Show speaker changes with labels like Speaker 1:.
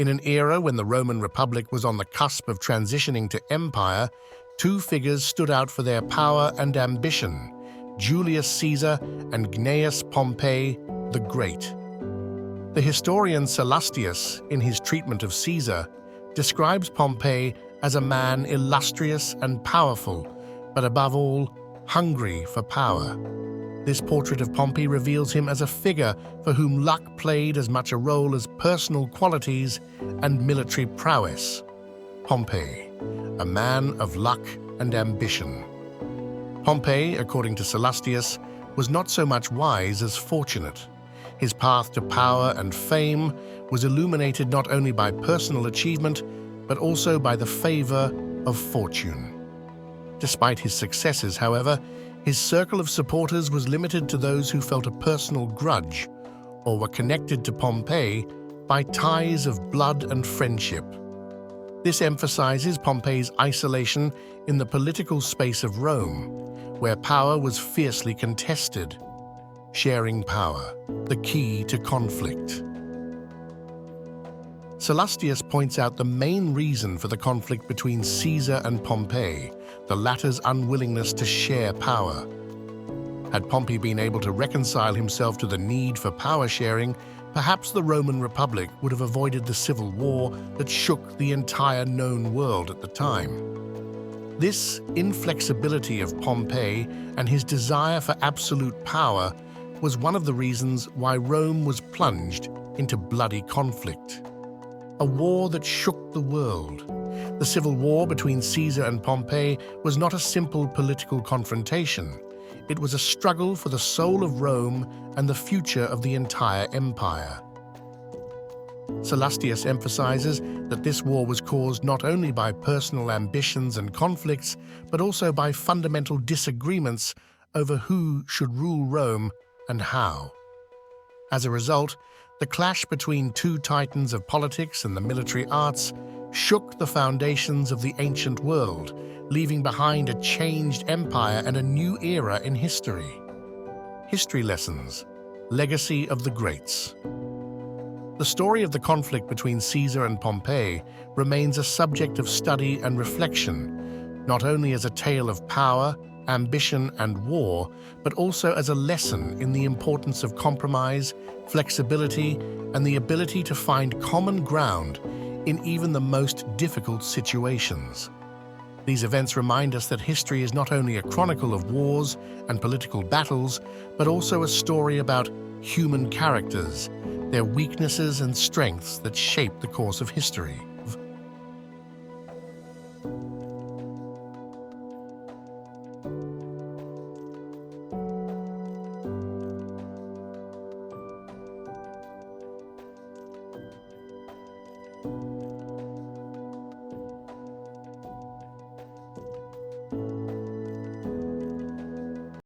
Speaker 1: In an era when the Roman Republic was on the cusp of transitioning to empire, two figures stood out for their power and ambition: Julius Caesar and Gnaeus Pompey the Great. The historian Sallustius, in his treatment of Caesar, describes Pompey as a man illustrious and powerful, but above all, hungry for power. This portrait of Pompey reveals him as a figure for whom luck played as much a role as personal qualities and military prowess. Pompey, a man of luck and ambition. Pompey, according to Sallustius, was not so much wise as fortunate. His path to power and fame was illuminated not only by personal achievement, but also by the favor of fortune. Despite his successes, however, his circle of supporters was limited to those who felt a personal grudge or were connected to Pompey by ties of blood and friendship. This emphasizes Pompey's isolation in the political space of Rome, where power was fiercely contested. Sharing power, the key to conflict. Sallustius points out the main reason for the conflict between Caesar and Pompey, the latter's unwillingness to share power. Had Pompey been able to reconcile himself to the need for power sharing, perhaps the Roman Republic would have avoided the civil war that shook the entire known world at the time. This inflexibility of Pompey and his desire for absolute power was one of the reasons why Rome was plunged into bloody conflict. A war that shook the world. The civil war between Caesar and Pompey was not a simple political confrontation. It was a struggle for the soul of Rome and the future of the entire empire. Sallustius emphasizes that this war was caused not only by personal ambitions and conflicts, but also by fundamental disagreements over who should rule Rome and how. As a result, the clash between two titans of politics and the military arts shook the foundations of the ancient world, leaving behind a changed empire and a new era in history. History lessons: legacy of the greats. The story of the conflict between Caesar and Pompey remains a subject of study and reflection, not only as a tale of power, ambition, and war, but also as a lesson in the importance of compromise, flexibility, and the ability to find common ground in even the most difficult situations. These events remind us that history is not only a chronicle of wars and political battles, but also a story about human characters, their weaknesses and strengths that shape the course of history.